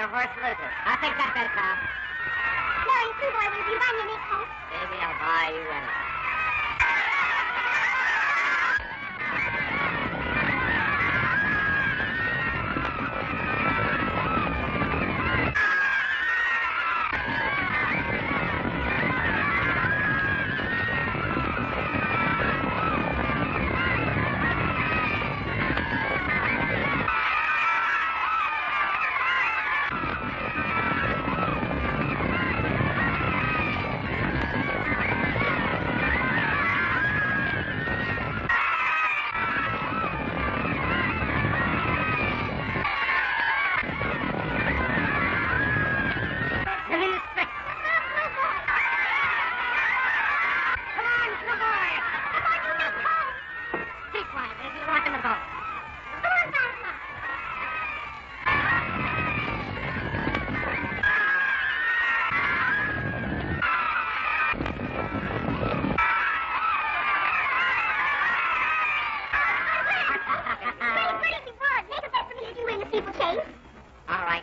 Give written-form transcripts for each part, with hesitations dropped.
a horse loses. I'll take that bet, Carl. Larry, too, boy, will you buy me an egg coat? Baby, I'll buy you anything.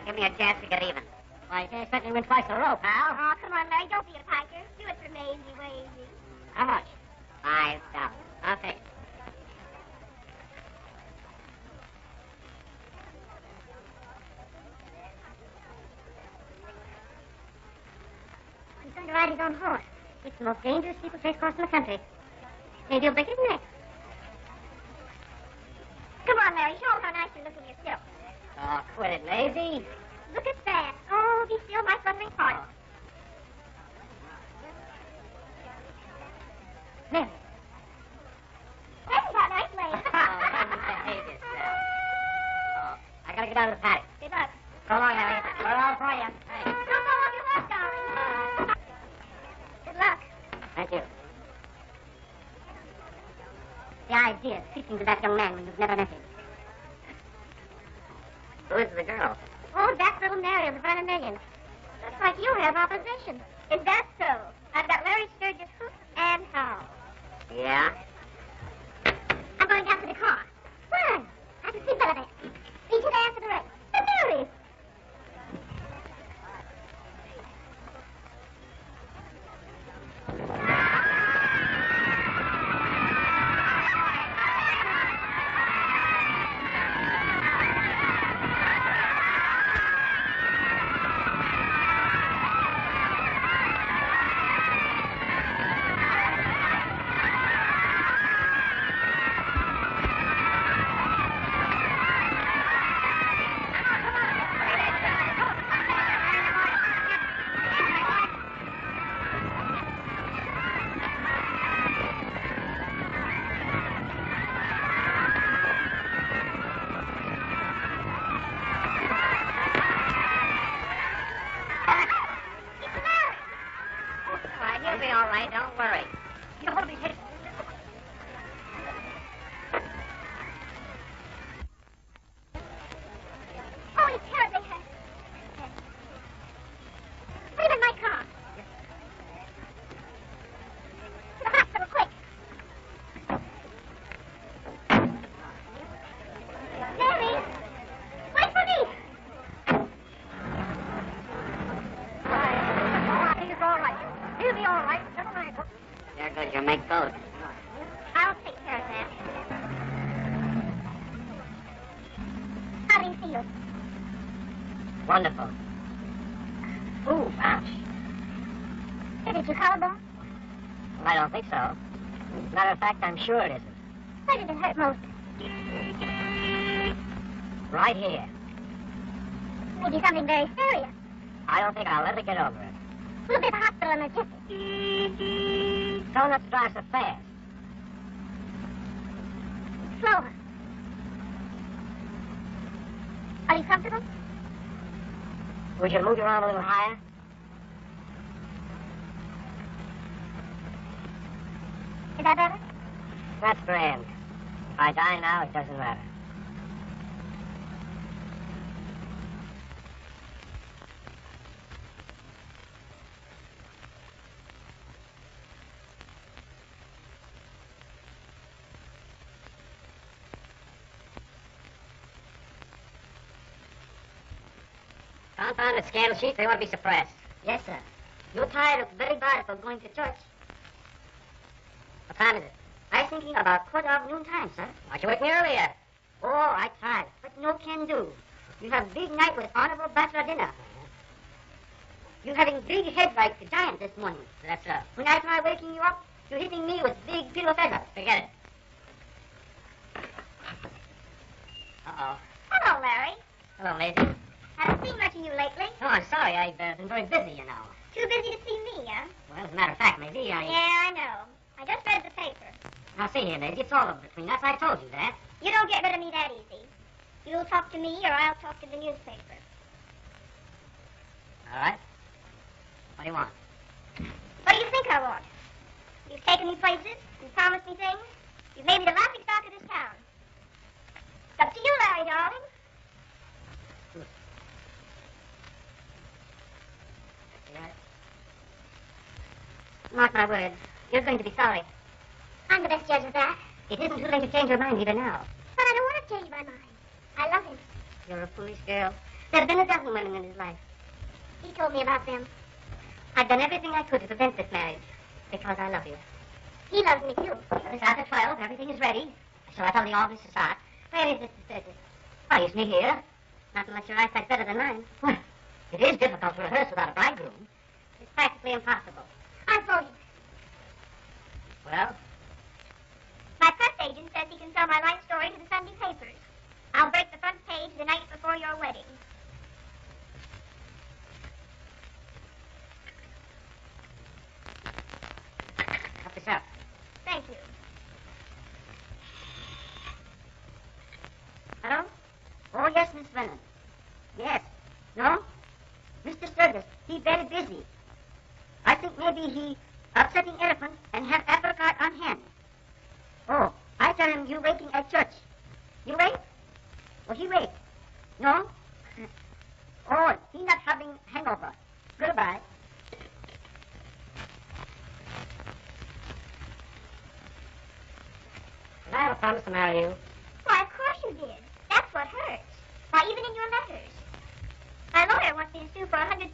Give me a chance to get even. Why, you can't expect me to win twice in a row, pal. Oh, come on, Larry, don't be a piker. Do it for me, easy. How much? $5. I'll take it. He's going to ride his own horse. It's the most dangerous steeplechase course in the country. Maybe he'll break his neck. Come on, Larry, show him how nice you look in your silk. Oh, quit it, lazy. Look at that. Oh, be still, my fluttering heart. Larry. That's not nice, Larry. Behave yourself. Oh, I gotta get out of the paddock. Good luck. So long, Harry. We're all for you. Hey. Don't go on your horse, darling. Good luck. Thank you. The idea of speaking to that young man when you've never met him. Who is the girl? Oh, that little Mary with $1 million. Looks like you have opposition. Is that so? I've got Larry Sturgis hook and how. Yeah? I'm going down to the car. Why? I can see better there. Be to the answer the rest. The Mary. All right, don't worry. You hold me hit. Oh, he's terribly hurt. Put him in my car. To the hospital, quick. Mary, wait for me. He's all right. He'll be all right. Never mind. There goes your make boat. I'll take care of that. How do you feel? Wonderful. Ooh, ouch. Is it your collarbone? Well, I don't think so. Matter of fact, I'm sure it isn't. Where did it hurt most? Right here. Maybe something very serious. I don't think I'll ever get over it. We'll be at the hospital in a jiffy. Donuts drive so fast. Slower. Are you comfortable? Would you move your arm a little higher? Is that better? That's grand. If I die now, it doesn't matter. found the scandal sheets. They want to be suppressed. Yes, sir. You tired of very bad for going to church? What time is it? I thinking about quarter of noon time, sir. Why don't you wake me earlier? Oh, I tried, but no can do. You have big night with honorable bachelor dinner. You having big head like a giant this morning. That's When I try waking you up, you hitting me with big pillow feathers. Forget it. Uh-oh. Hello, Larry. Hello, Maisie. Haven't seen much of you lately. Oh, I'm sorry. I've been very busy, you know. Too busy to see me, huh? Well, as a matter of fact, Maisie, Yeah, I know. I just read the paper. Now, see here, Maisie, it's all over between us. I told you that. You don't get rid of me that easy. You'll talk to me or I'll talk to the newspaper. All right. What do you want? What do you think I want? You've taken me places and promised me things. You've made me the laughing stock of this town. It's up to you, Larry, darling. Yeah. Mark my words. You're going to be sorry. I'm the best judge of that. It isn't too late to change your mind even now. But I don't want to change my mind. I love him. You're a foolish girl. There have been a dozen women in his life. He told me about them. I've done everything I could to prevent this marriage because I love you. He loves me, too. It's after 12. Everything is ready. Shall I tell the office to start? Where is Mr. Sturgis? Why, isn't he here? Not unless your eyesight's better than mine. Well, it is difficult to rehearse without a bridegroom. It's practically impossible. I'll phone him. Well? My press agent says he can sell my life story to the Sunday papers. I'll break the front page the night before your wedding. Help yourself. Thank you. Hello? Oh, yes, Miss Brennan. Yes. No? Mr. Sturgis, he very busy. I think maybe he upsetting elephant and have apricot on hand. Oh, I tell him you waiting at church. You wait? Oh, he wait. No? Oh, he not having hangover. Goodbye. Did I ever promise to marry you? Why, of course you did. That's what hurts. Why, even in your letters. My lawyer wants me to sue for $100,000.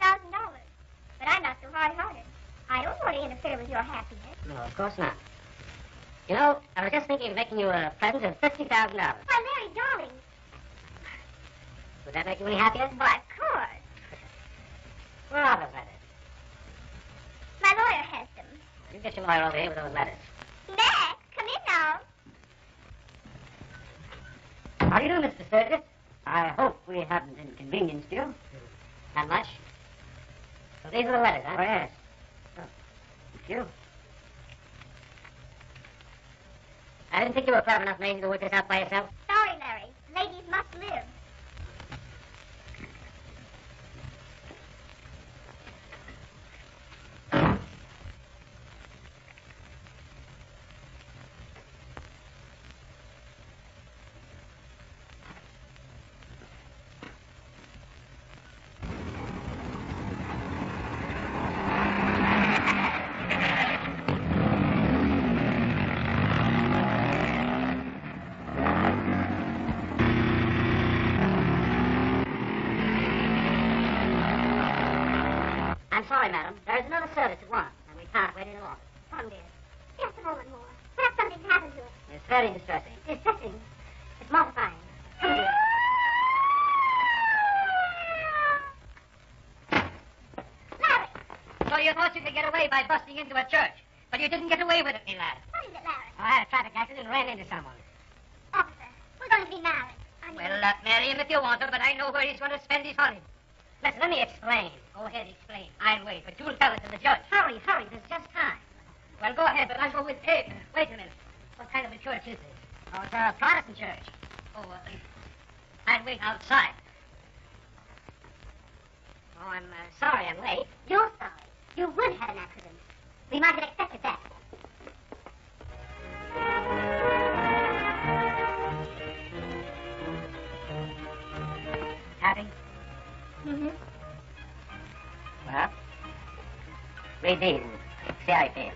But I'm not so hard-hearted. I don't want to interfere with your happiness. No, of course not. You know, I was just thinking of making you a present of $50,000. Why, Larry, darling. Would that make you any happier? Why, of course. Where are those letters? My lawyer has them. You get your lawyer over here with those letters. Max, come in now. How do you do, Mr. Sturgis? I hope we haven't inconvenienced you. Not much. So these are the letters, huh? Oh, yes. Oh, thank you. I didn't think you were clever enough, Maisie, to work this out by yourself. Sorry, Larry. Ladies must live. I'm sorry, madam. There is another service at once, and we can't wait any longer. Come, dear. Just a moment more. Perhaps something's happened to us. It's very distressing. Distressing. It's mortifying. Come, dear. Larry! So you thought you could get away by busting into a church, but you didn't get away with it, me lad. What is it, Larry? I had a traffic accident and ran into someone. Officer, we're going to be married. Well, marry him if you want to, but I know where he's going to spend his honeymoon. Listen, let me explain. Go ahead, explain. I'll wait, but you'll tell it to the judge. Hurry, hurry. There's just time. Well, go ahead, but I'll go with... Hey, wait a minute. What kind of a church is this? Oh, it's a Protestant church. Oh, I'll wait outside. Oh, I'm sorry I'm late. You're sorry. You would have an accident. We might have expected that. Happy? Mm-hmm. Well, read these and see how you feel.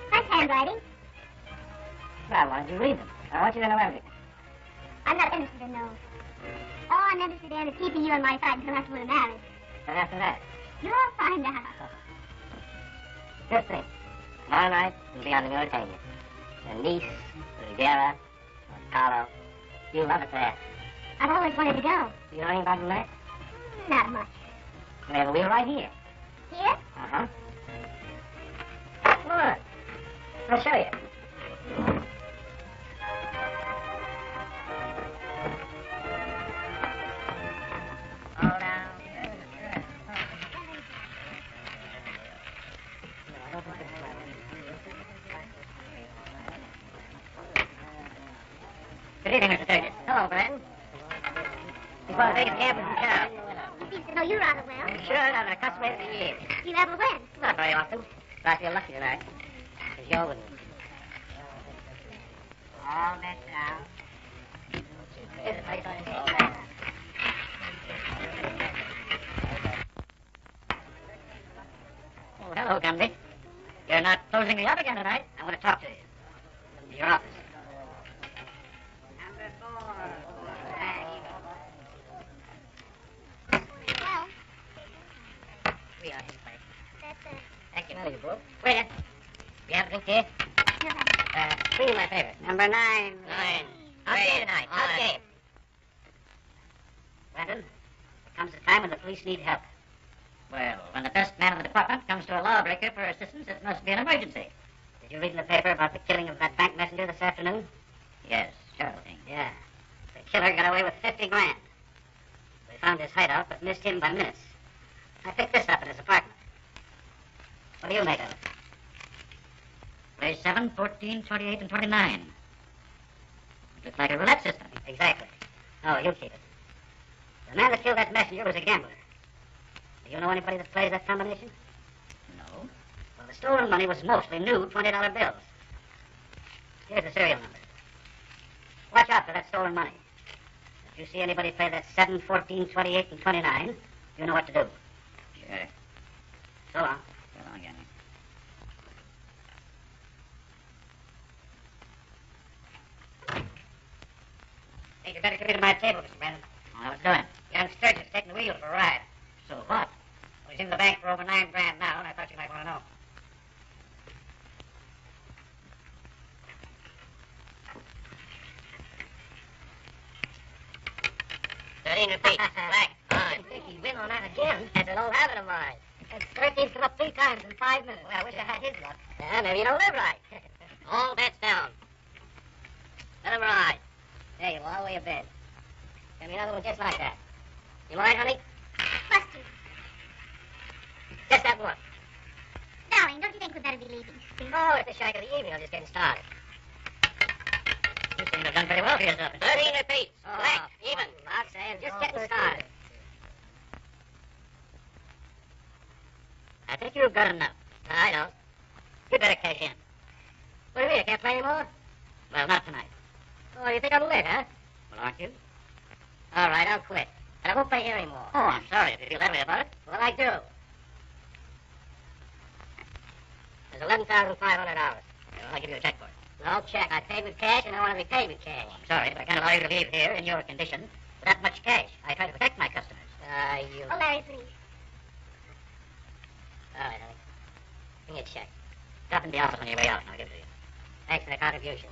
Nice handwriting. Well, why don't you read them? I want you to know everything. I'm not interested in those. All I'm interested in is keeping you on my side until after we're married. And after that? You'll find out. Just think. Tomorrow night, we'll be on the Mauritania. The Nice, Riviera, Carlo. You'll love it there. I've always wanted to go. Do you know anything about the lake? Not much. We have a wheel right here. Here? Uh-huh. Look. I'll show you. All down. Good evening, Mr. Sturgis. Hello, friend. He's one of the biggest gamblers in town. He seems to know you rather well. Sure, I've been a customer for years. Do you ever win? Not very often, but I feel lucky tonight. Because you're with me. All that down. Here's the place on his head. Oh, hello, Gumby. You're not closing me up again tonight. I want to talk to you. In your office. Number 4. Well, We are his place. that's Thank you, you bro. Waiter. You have a drink here? no thanks. Three, my favorite. Number 9. 9. How's the game tonight? How's the game? Brandon, there comes a time when the police need help. Well, when the best man in the department comes to a lawbreaker for assistance, it must be an emergency. Did you read in the paper about the killing of that bank messenger this afternoon? Yes, terrible thing. Yeah. The killer got away with 50 grand. We found his hideout, but missed him by minutes. I picked this up in his apartment. What do you make of it? Place 7, 14, 28, and 29. Looks like a roulette system. Exactly. Oh, you keep it. The man that killed that messenger was a gambler. Do you know anybody that plays that combination? No. Well, the stolen money was mostly new $20 bills. Here's the serial number. Watch out for that stolen money. If you see anybody play that 7, 14, 28, and 29, you know what to do. Sure. So long. So long, Johnny. Hey, you better come into my table, Mr. Brandon. Oh, what's doing? Young Sturgis taking the wheel for a ride. So what? Well, he's in the bank for over 9 grand now, and I thought you might want to know. $13 Black. I think he'd win on that again. That's an old habit of mine. That's 13's come up 3 times in 5 minutes. Well, I wish I had his luck. Yeah, maybe you don't live right. All bets down. Let him ride. There you are, all the way to bed. Give me another one just like that. You mind, honey? Buster. Just that one. Darling, don't you think we'd better be leaving? Oh, it's the shack of the evening. I'm just getting started. You seem to have done pretty well for yourself. 13 apiece. Black, even. I'll say I'm just getting started. I think you've got enough. I don't. You better cash in. What do you mean? I can't play anymore? Well, not tonight. Oh, you think I'm lit, huh? Well, aren't you? All right, I'll quit. But I won't play here anymore. Oh, I'm sorry if you feel that way about it. Well, I do. There's $11,500. Well, I'll give you a check for it. No check. I paid with cash, and I want to be paid with cash. Oh, I'm sorry, but I can't allow you to leave here in your condition with that much cash. I try to protect my customers. You... Oh, Larry, please. All right, honey. Bring your check. Drop in the office on your way out, and I'll give it to you. Thanks for the contribution.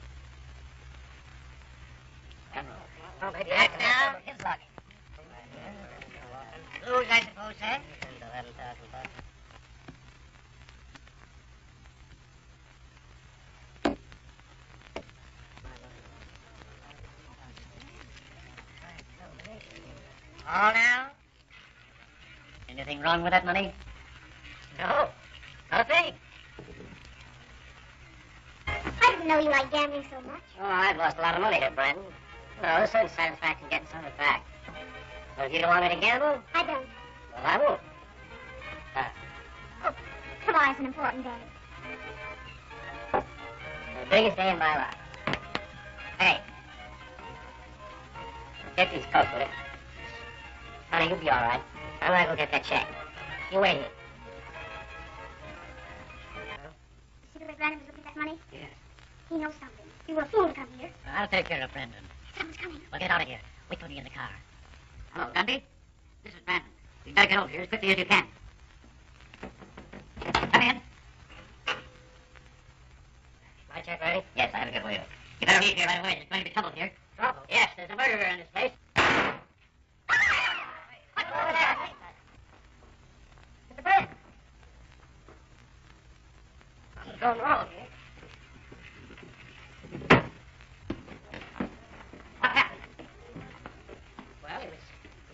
Oh, maybe that's now his luck. Lose, I suppose, sir? $11,000. All now? Anything wrong with that money? No, not a thing. I didn't know you liked gambling so much. Oh, I've lost a lot of money here, Brandon. No, there's certain satisfaction getting some of it back. So if you don't want me to gamble, I don't. well, I won't. Oh, tomorrow's an important day. The biggest day in my life. Hey. Get these coats with it. Honey, you'll be all right. I'm gonna go get that check. You wait here. See the way Brandon was looking at that money? Yes. He knows something. You were a fool to come here. I'll take care of Brendan. Someone's coming. Well, get out of here. Wait till we get in the car. Hello, Gunby. This is Brandon. You'd better get over here as quickly as you can. Come in. My check ready? Yes, I have a good wheel. You better leave here right away. There's going to be trouble here. Trouble? Yes, there's a murderer in this place. What's over there? Mr. Brandon. Something's going wrong here. What happened? Well, he was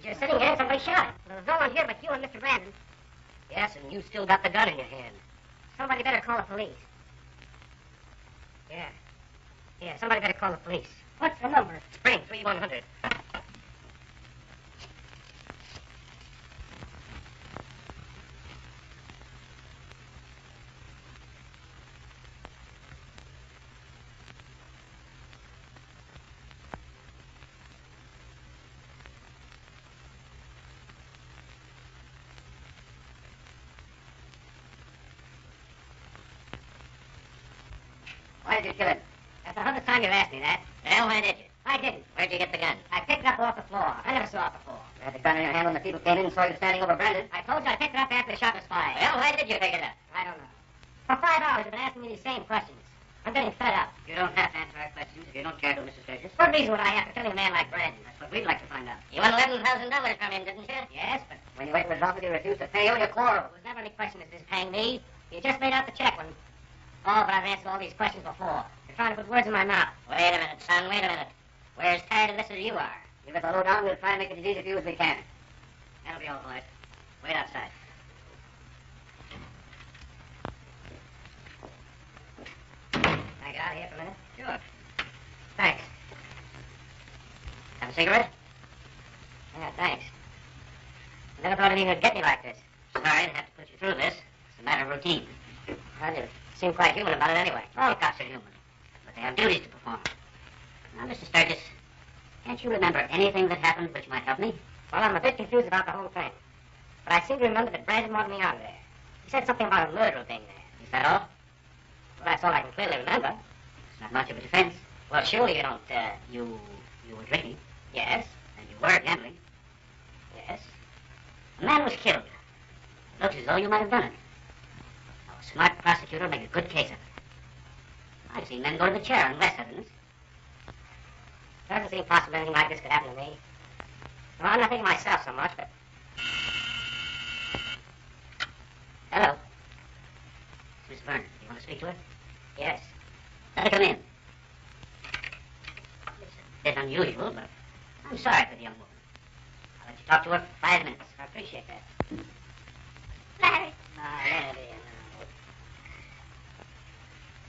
just sitting here and somebody shot him. There was no one here but you and Mr. Brandon. Yes, and you still got the gun in your hand. Somebody better call the police. Yeah, somebody better call the police. What's the number? Spring 3100. Why did you kill him? That's the 100th time you've asked me that. Well, why did you? I didn't. Where'd you get the gun? I picked it up off the floor. I never saw it before. You had the gun in your hand when the people came in and saw you standing over Brandon? I told you I picked it up after the shot was fired. Well, why did you pick it up? I don't know. For 5 hours, you've been asking me these same questions. I'm getting fed up. You don't have to answer our questions if you don't care to, Mrs. Sturgis. What reason would I have for killing a man like Brandon? That's what we'd like to find out. You won $11,000 from him, didn't you? Yes, but when you went to his office, he refused to pay you and you quarreled. There was never any question of his paying me. You just made out the check when... Oh, but I've answered all these questions before. You're trying to put words in my mouth. Wait a minute, son, wait a minute. We're as tired of this as you are. Give us a lowdown, we'll try and make it as easy for you as we can. That'll be all, boys. Wait outside. Can I get out of here for a minute? Sure. Thanks. Have a cigarette? Yeah, thanks. I never thought anything would get me like this. Sorry to have to put you through this. It's a matter of routine. Well, you seem quite human about it anyway. All cops are human. But they have duties to perform. Now, Mr. Sturgis, can't you remember anything that happened which might help me? Well, I'm a bit confused about the whole thing. But I seem to remember that Brandon wanted me out of there. He said something about a murderer being there. Is that all? Well, that's all I can clearly remember. It's not much of a defense. Well, surely you don't, you were drinking. Yes. And you were gambling. Yes. A man was killed. It looks as though you might have done it. A smart prosecutor will make a good case of it. I've seen men go to the chair on less evidence. It doesn't seem possible anything like this could happen to me. Well, I'm not thinking myself so much, but... Hello. Miss Vernon, do you want to speak to her? Yes. Let her come in. It's a bit unusual, but I'm sorry for the young woman. I'll let you talk to her for 5 minutes. I appreciate that. Larry. There it is.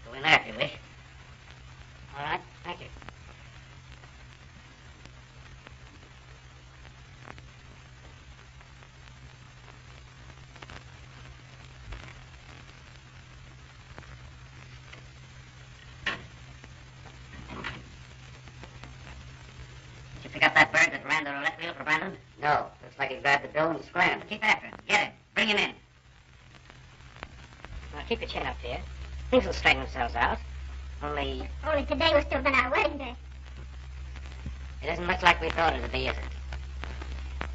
Go in there if you wish. All right, thank you. Did you pick up that bird that ran the roulette wheel for Brandon? No. Looks like he grabbed the bill and scrammed. Keep after him. Get him. Bring him in. Now, keep your chin up, dear. Things will straighten themselves out. Only Today was to have been our wedding day. it isn't much like we thought it would be, is it?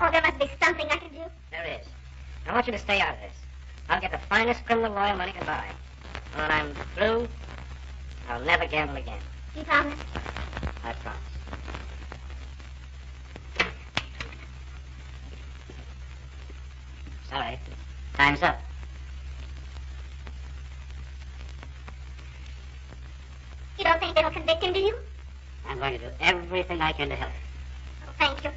Oh, there must be something I can do. There is. I want you to stay out of this. I'll get the finest criminal lawyer money can buy. And when I'm through, I'll never gamble again. You promise? I promise. Sorry. Time's up. You don't think they'll convict him, do you? I'm going to do everything I can to help. Oh, thank you.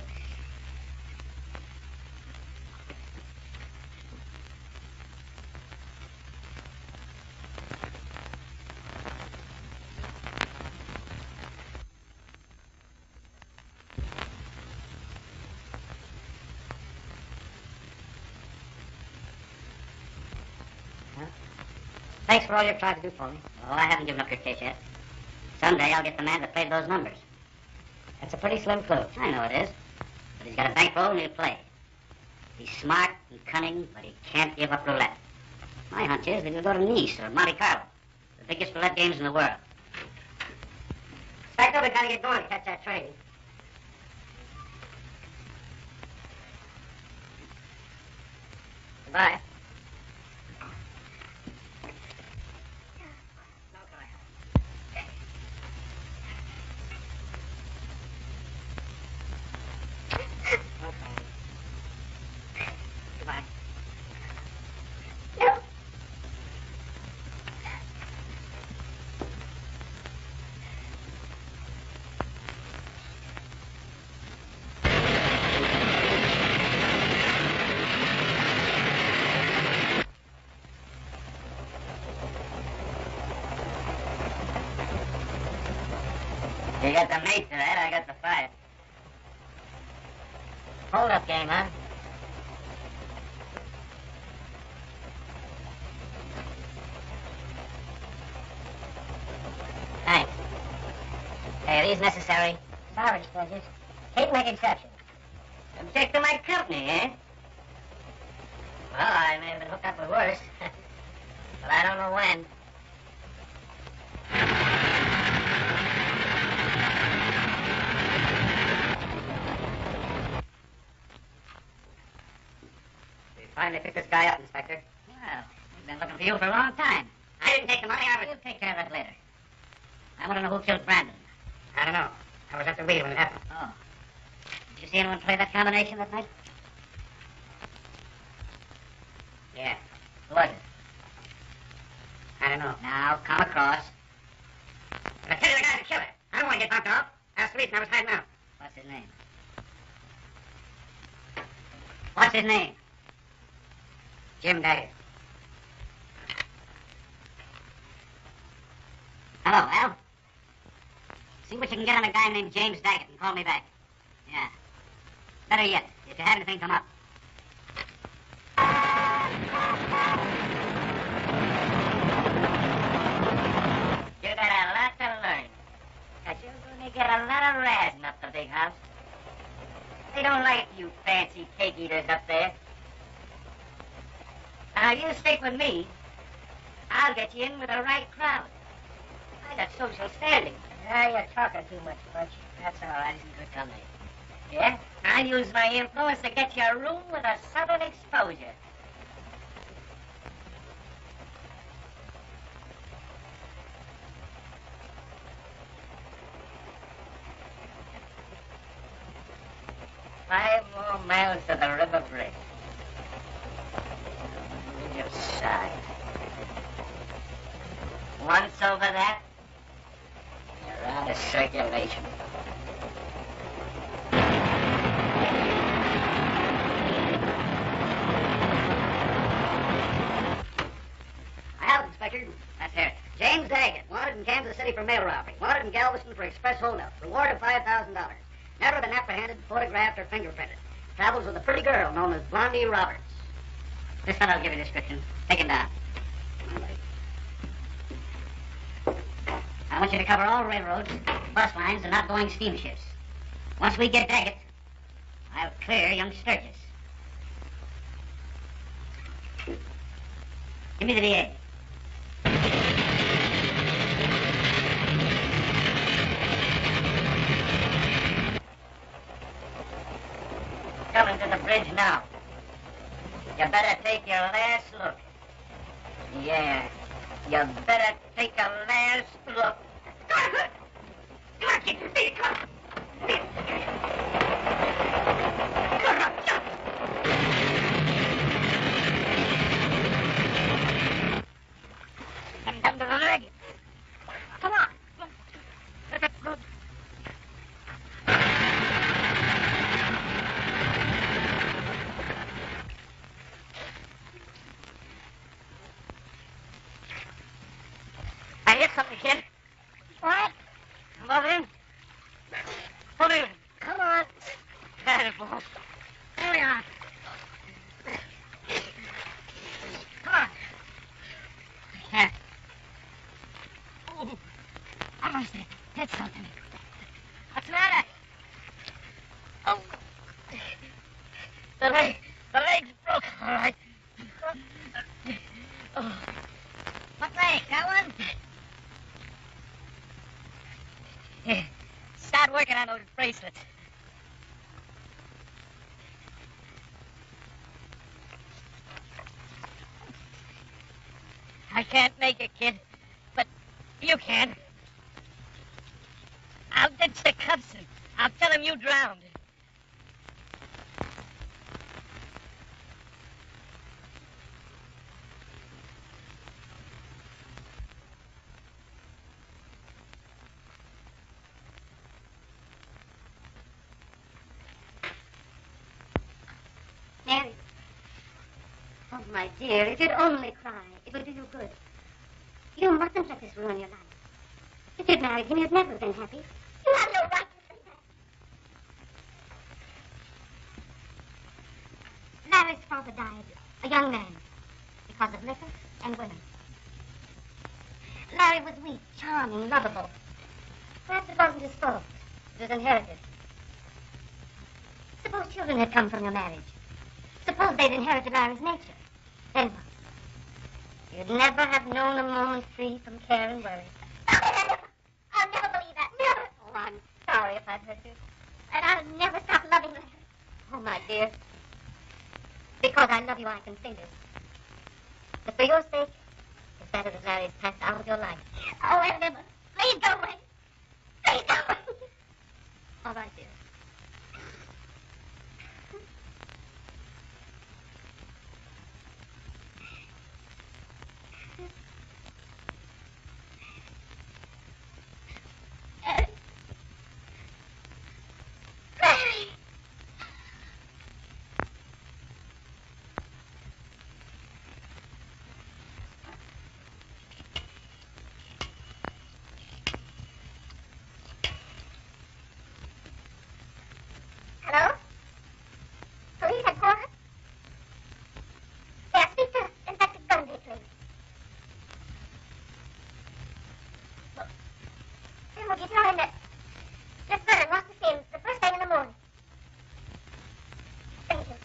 Thanks for all you've tried to do for me. Oh, I haven't given up your case yet. Someday I'll get the man that played those numbers. That's a pretty slim clue. I know it is. But he's got a bankroll and he'll play. He's smart and cunning, but he can't give up roulette. My hunch is that he'll go to Nice or Monte Carlo, the biggest roulette games in the world. Inspector, we gotta get going to catch that train. Goodbye. Goodbye. No. You got the mate to that, I got the fire. Hold up game, huh? Thanks. Hey, are these necessary? Sorry, Sturgis. Can't make exceptions. Object to my company, eh? Well, I may have been hooked up with worse. But I don't know when. We finally picked this guy up, Inspector. Well, we've been looking for you for a long time. I didn't take the money. We'll take care of that later. I want to know who killed Brandon. I don't know. I was at the wheel when it happened. Oh. Did you see anyone play that combination that night? Yeah. Who was it? I don't know. Now, come across. But I tell you the guy's a killer. I don't want to get bumped off. Ask the reason I was hiding out. What's his name? What's his name? Jim Daggett. Hello, Al. See what you can get on a guy named James Daggett and call me back. Yeah. Better yet, if you have anything come up. You got a lot to learn. Cause you're going to get a lot of razzing up the big house. They don't like you fancy cake eaters up there. Now, you stick with me, I'll get you in with the right crowd. I got social standing. Now you're talking too much, Butch. That's all right. He's in good company. Yeah? I'll use my influence to get you a room with a southern exposure. Five more miles to the river bridge. Bridge of Sighs. Once over that, you're out of circulation. Well, Inspector, that's here. James Daggett, wanted in Kansas City for mail robbery. Wanted in Galveston for express holdup. Reward of $5,000. Never been apprehended, photographed, or fingerprinted. Travels with a pretty girl known as Blondie Roberts. This fellow'll give you a description. Take him down. All right. I want you to cover all railroads, bus lines, and outgoing steamships. Once we get Daggett, I'll clear young Sturgis. Give me the VA. Coming to the bridge now. You better take your last look. Yeah, you better take a last look. Come on, keep your feet. Come on. Come to the leg. Come on. I hit something, kid. What? Come on in. Hold it. Come on. Beautiful. Hurry on. Come on. Yeah. Oh, I must have hit something. What's the matter? Oh. The leg's broke, all right. Oh. What leg? That one? Yeah. start working on those bracelets. I can't make it, kid, but you can. I'll ditch the cuffs and I'll tell him you drowned. Mary. Oh, my dear, if you'd only cry, it would do you good. You mustn't let this ruin your life. If you'd married him, you'd never have been happy. You have no right to say that. Larry's father died, a young man, because of liquor and women. Larry was weak, charming, lovable. Perhaps it wasn't his fault. It was inherited. Suppose children had come from your marriage. Suppose they'd inherited Larry's nature. Then what? You'd never have known a moment free from care and worry. I'll never believe that. Never. Oh, I'm sorry if I've hurt you. And I'll never stop loving Larry. Oh, my dear. Because I love you, I can say this. But for your sake, it's better that Larry's passed out of your life. Oh, I'll never. Please go away. Please go away. All right, dear. Hello? Police headquarters? Yeah, speak to Inspector Gundy, please. Then would you tell him that Miss Vernon wants to see him the first thing in the morning? Thank you.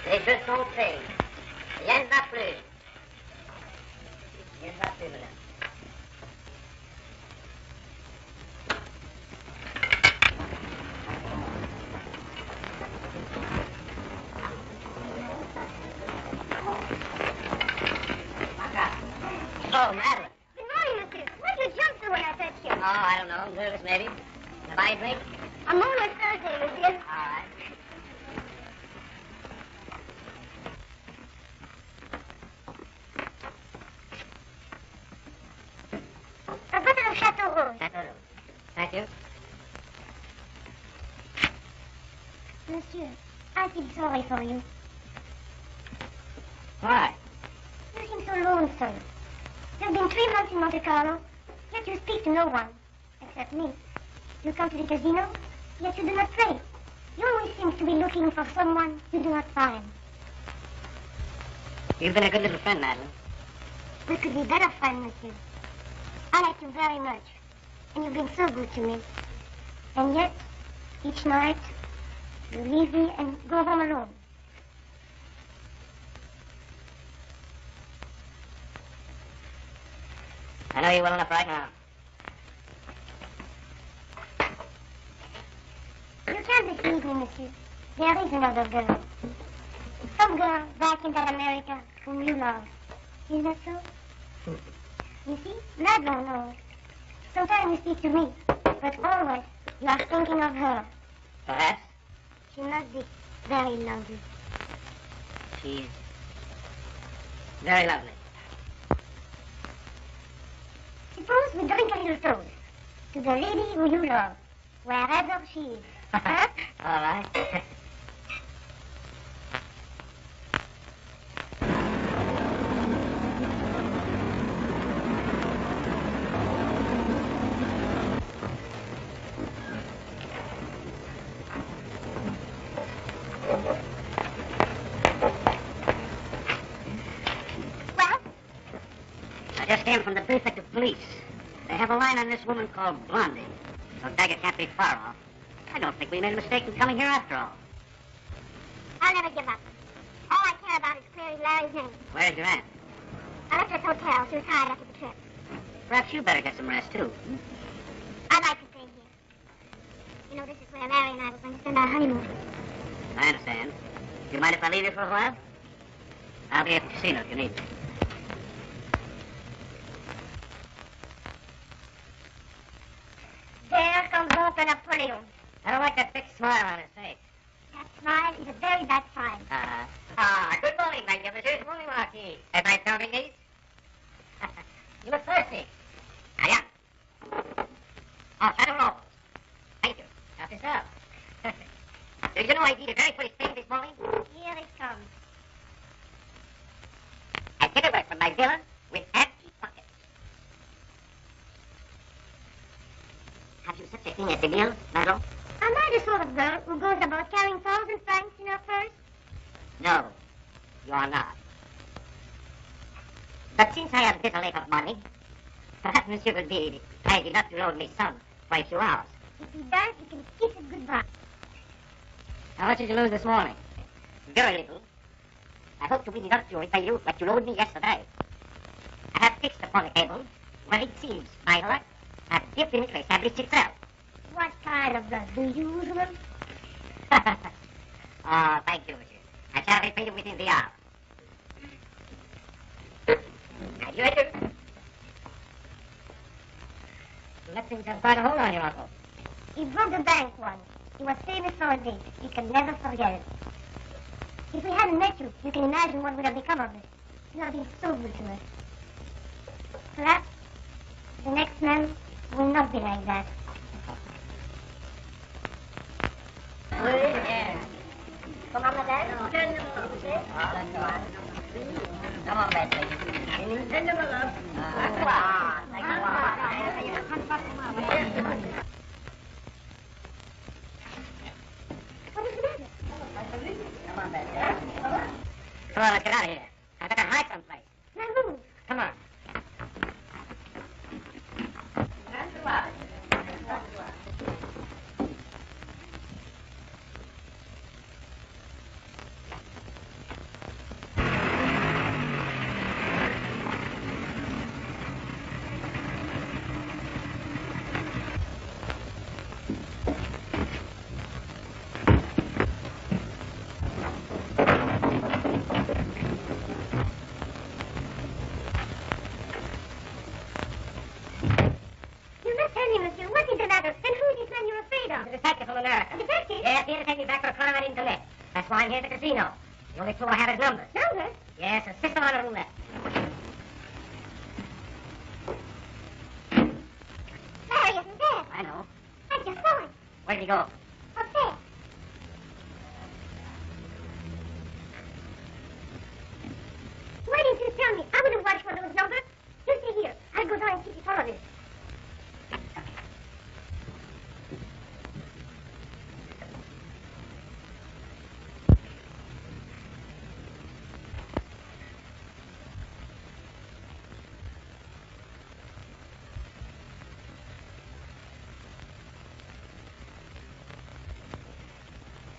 Les jeux sont faits. Rien ne va plus. Rien ne va plus, madame. Oh, Madeline. Good morning, monsieur. Why did you jump so when I touched you? Oh, I don't know. Nervous, maybe. Have I a drink? A moonless Thursday, monsieur. All right. A bottle of Chateau Rouge. Chateau Rouge. Thank you. Monsieur, I feel sorry for you. Why? You seem so lonesome. You've been 3 months in Monte Carlo, yet you speak to no one, except me. You come to the casino, yet you do not play. You always seem to be looking for someone you do not find. You've been a good little friend, Madeline. We could be better friends, monsieur. I like you very much, and you've been so good to me. And yet, each night, you leave me and go home alone. I know you well enough right now. You can't deceive me, monsieur. There is another girl. Some girl back in that America whom you love. Is that so? You see, Madeline knows. Sometimes you speak to me, but always you are thinking of her. Perhaps. She must be very lovely. She's very lovely. Suppose we drink a little toast to the lady who you love, wherever she is. Huh? All right. just came from the prefect of police. They have a line on this woman called Blondie. So Daggett can't be far off. I don't think we made a mistake in coming here after all. I'll never give up. All I care about is clearing Larry's name. Where's your aunt? I left her at the hotel. She was tired after the trip. Perhaps you better get some rest, too. I'd like to stay here. You know, this is where Larry and I were going to spend our honeymoon. I understand. Do you mind if I leave you for a while? I'll be at the casino if you need me. There comes Monte Napoleon. I don't like that big smile on his face. That smile is a very bad sign. Good morning, my dear monsieur. Good morning, Marquis. Am I serving these? You look thirsty. Yeah. Oh, shadow rolls. Thank you. Help yourself. Do you know I did a very foolish thing this morning? Here it comes. I came away from my villa with empty pockets. Have you such a thing as a bill, Carlo? Am I the sort of girl who goes about carrying 1,000 francs in her purse? No, you are not. But since I have this lake of money, perhaps monsieur will be kind enough to loan me some for a few hours. If he does, you can kiss it goodbye. How much did you lose this morning? Very little. I hope to be enough to repay you what you owed me yesterday. I have fixed upon a table where it seems my luck has definitely established itself. What kind of luck? The usual? Oh, thank you, monsieur. I shall repay you within the hour. Adieu, adieu. That thing's got quite a hold on you, uncle. He broke the bank once. He was famous for a date. You can never forget it. If we hadn't met you, you can imagine what would have become of it. You have been so good to us. Perhaps the next man will not be like that. Come on, madame. Come on, Betsy. What is the matter? Come on, Betsy. Come on, let's get out of here. I better hide someplace. Now move. Come on. You must tell me, monsieur, what is the matter? And who is this man you're afraid of? The detective from America. A detective? Yes, here to take me back for a crime I didn't commit. That's why I'm here at the casino. The only clue I have is numbers. Numbers? Yes, a system on a roulette. Larry isn't there. I know. I just saw him. Where'd he go? Up there. Why didn't you tell me? I would have watched for those numbers. You stay here. I'll go down and keep you follow this.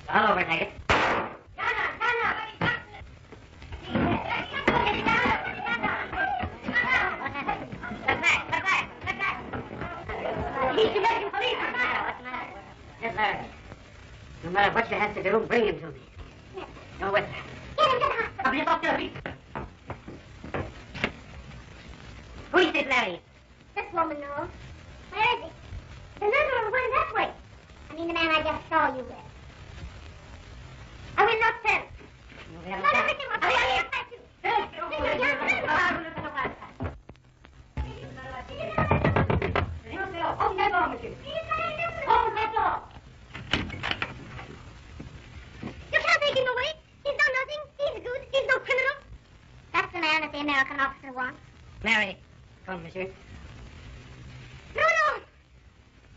All over, Daggett. No matter what you have to do, bring him to me. Go with her. Get him to the hospital. I'll be up there. Who is this, Larry? This woman knows. Where is he? The number was going that way. I mean the man I just saw you with. I will not tell. We haven't No, got- listen, what I have to. You can't take him away. He's done nothing. He's good. He's no criminal. That's the man that the American officer wants. Mary, come, monsieur. No, no.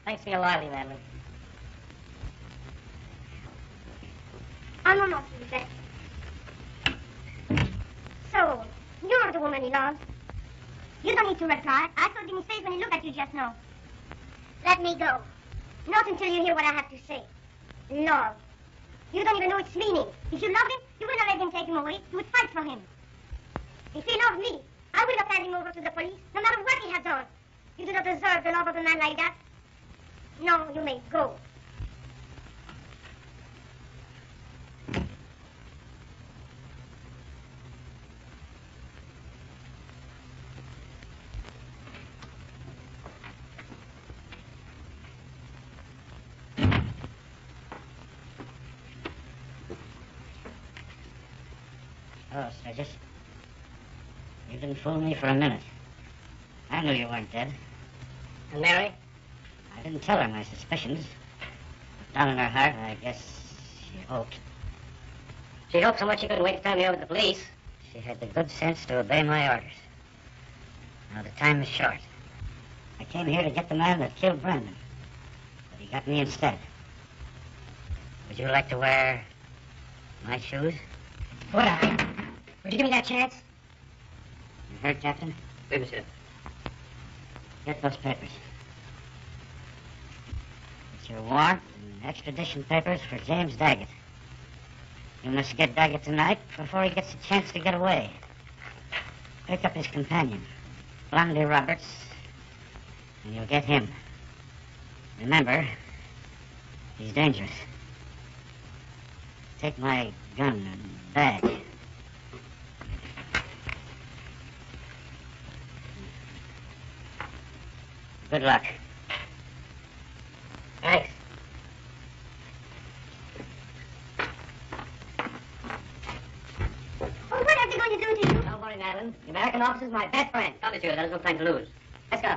Thanks for your loyalty, Madeline. I'm almost back. So, you're the woman he loves. You don't need to reply. I saw it in his face when he looked at you just now. Let me go. Not until you hear what I have to say. Love. You don't even know its meaning. If you loved him, you would not let him take him away. You would fight for him. If he loved me, I would not hand him over to the police, no matter what he had done. You do not deserve the love of a man like that. No, you may go. Oh, Sturgis. You didn't fool me for a minute. I knew you weren't dead. And Mary? I didn't tell her my suspicions. Down in her heart, I guess she hoped. She hoped so much she couldn't wait to tell me over to the police. She had the good sense to obey my orders. Now, the time is short. I came here to get the man that killed Brandon. But he got me instead. Would you like to wear my shoes? Would I? Would you give me that chance? You heard, Captain? Oui, monsieur. Get those papers. It's your warrant and extradition papers for James Daggett. You must get Daggett tonight before he gets a chance to get away. Pick up his companion, Blondie Roberts, and you'll get him. Remember, he's dangerous. Take my gun and badge. Good luck. Thanks. Oh, what are they going to do to you? Don't worry, Madeline. The American officer's my best friend. Come, monsieur. There is no time to lose. Let's go.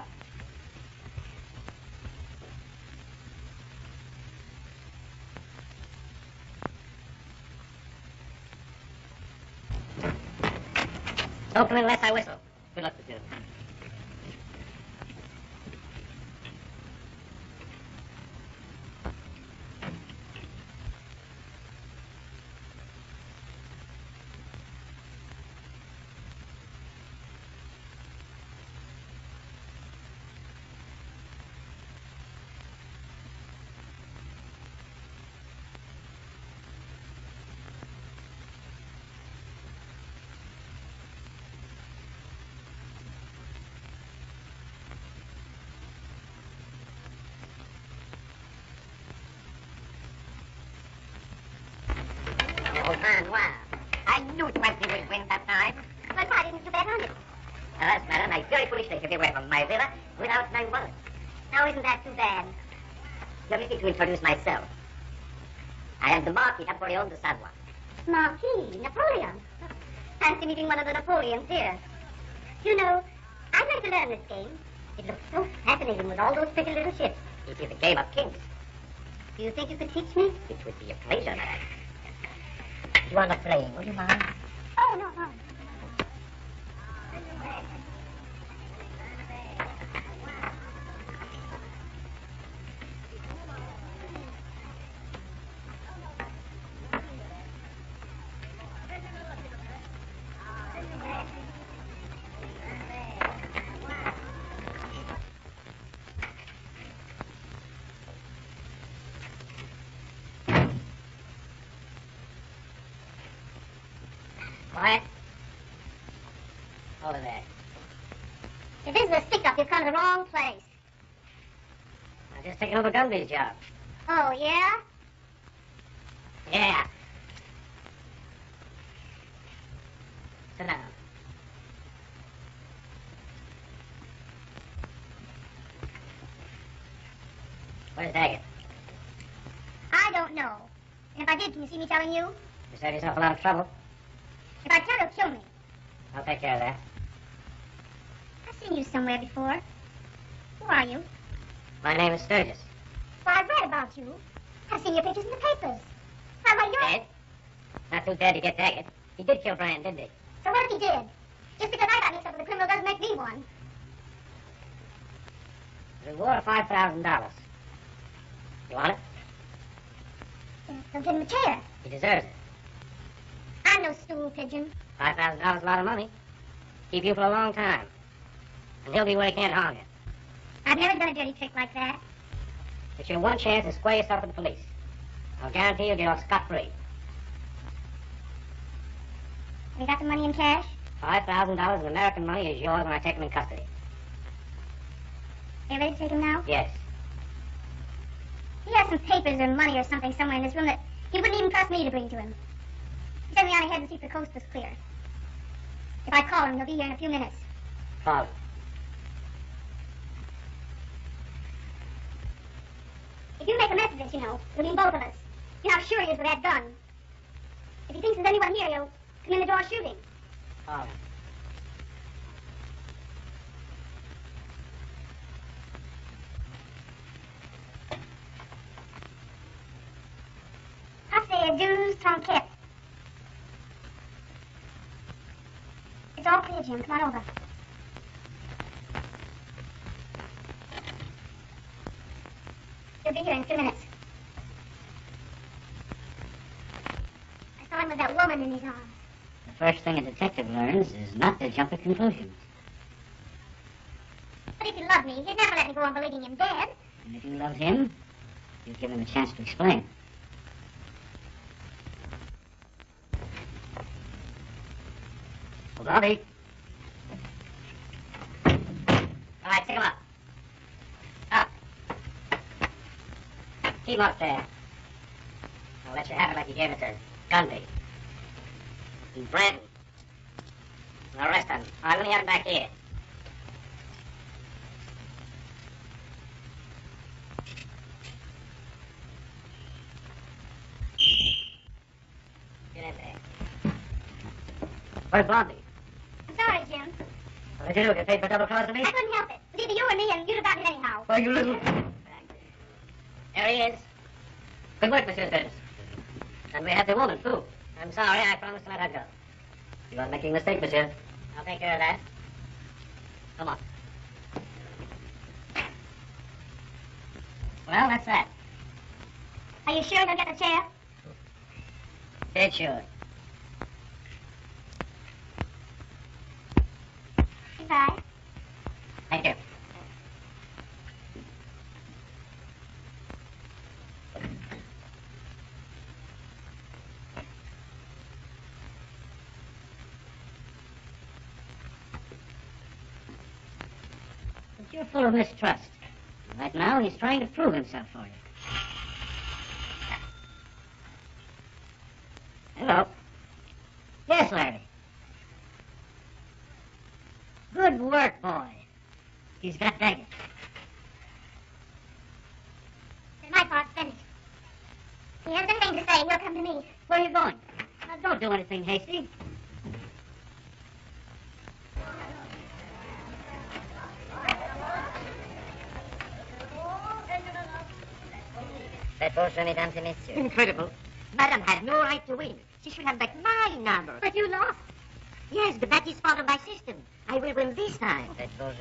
Don't come in unless I whistle. Good luck with you. Old man, wow. I knew 20 would win that time. But why didn't you bet on it? Now, that's madam, I very foolishly took away from my villa without my wallet. Now, isn't that too bad? Permit me to introduce myself. I am the Marquis Napoleon de Savoie. Marquis, Napoleon. Fancy meeting one of the Napoleons here. You know, I'd like to learn this game. It looks so fascinating with all those pretty little ships. It is a game of kings. Do you think you could teach me? It would be a pleasure, madam. You are not playing, would you mind? Oh, no, no. Quiet. Over there. If this is a stick-up, you've come to the wrong place. I'm just taking over Gumby's job. Oh, yeah? Yeah. Sit down. Where's Daggett? I don't know. And if I did, can you see me telling you? You saved yourself a lot of trouble. If I tell, he'll kill me. I'll take care of that. I've seen you somewhere before. Who are you? My name is Sturgis. Well, I've read about you. I've seen your pictures in the papers. Why, you're... Dead? Not too bad to get Daggett. He did kill Brian, didn't he? So what if he did? Just because I got mixed up with a criminal doesn't make me one. Reward of $5,000. You want it? They'll give him a chair. He deserves it. I'm no stool pigeon. $5,000 is a lot of money. Keep you for a long time. And he'll be where he can't harm you. I've never done a dirty trick like that. It's your one chance to square yourself with the police. I'll guarantee you'll get off scot-free. Have you got the money in cash? $5,000 in American money is yours when I take him in custody. Are you ready to take him now? Yes. He has some papers or money or something somewhere in this room that he wouldn't even trust me to bring to him. He sent me on ahead to see if the coast was clear. If I call him, he'll be here in a few minutes. Call him. If you make a mess of this, it'll mean both of us. You know how sure he is with that gun. If he thinks there's anyone here, he'll come in the door shooting. Call him. Assez douze tronquettes. It's all clear, Jim. Come on over. He'll be here in a few minutes. I saw him with that woman in his arms. The first thing a detective learns is not to jump at conclusions. But if he loved me, he'd never let me go on believing him dead. And if you loved him, you'd give him a chance to explain. Well, Bobby. All right, take him up. Up. Keep him up there. I'll let you have it like you gave it to Gunby. And Brandon. Now rest him. I'm going to have him back here. Get in there. Where's Blondie? I'm sorry, Jim. What did you do? Get paid for double crossing me? I couldn't help it. It was either you or me, and you'd have gotten it anyhow. Why, you little... There he is. Good work, Monsieur Curtis. And we have the woman, too. I'm sorry, I promised to let her go. You are making a mistake, monsieur. I'll take care of that. Come on. Well, that's that. Are you sure you'll get the chair? Dead sure. Goodbye. Thank you. But you're full of mistrust. Right now, he's trying to prove himself for you. Hello. Yes, Larry. Good work, boy. He's got daggers. It's my part finished. He has anything to say, he'll come to me. Where are you going? Now, don't do anything hasty. Incredible. Madame had no right to win. She should have back my number. But you lost. Yes, but that is part of my system. I will win this time.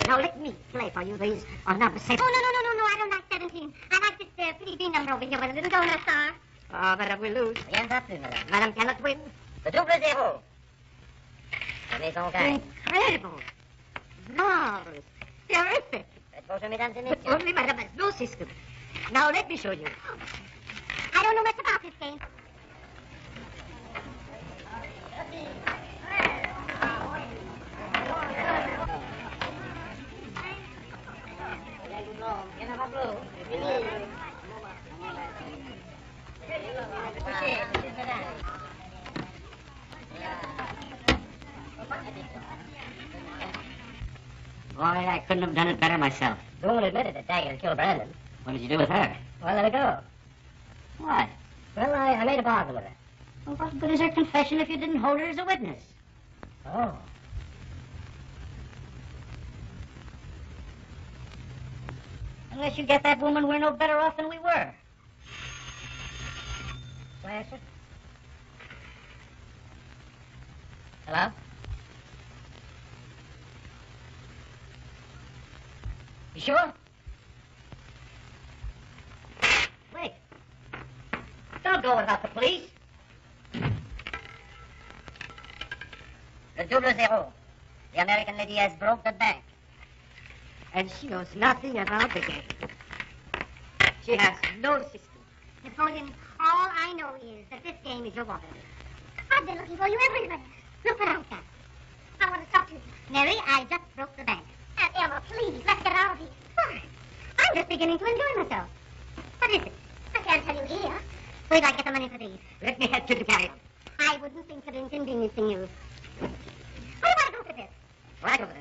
Now let me play for you. These are number 7. Oh, no, I don't like 17. I like this pretty B number over here with a little donut star. Ah, Madame will lose. Rien d'appelé, Madame. Madame cannot win. The double zero. La maison gagne. Incredible. Marvelous. Terrific. Only Madame has no system. Now let me show you. I don't know much about this game. Boy, I couldn't have done it better myself. The woman admitted that Dagger had killed Brandon. What did you do with her? Well, let her go. Why? Well, I made a bargain with her. Well, what good is her confession if you didn't hold her as a witness? Oh. Unless you get that woman, we're no better off than we were. Flash it. Hello? You sure? Wait. Don't go without the police. The double zero. The American lady has broke the bank. And she knows nothing about the game. She has no system. Napoleon, all I know is that this game is your water. I've been looking for you everywhere. Look what I've done. I want to talk to you. Mary, I just broke the bank. Emma, please, let's get out of here. Why? I'm just beginning to enjoy myself. What is it? I can't tell you here. Where'd I get the money for these? Let me help you to carry them. I wouldn't think of inconveniencing you. Where do I go for this? Right over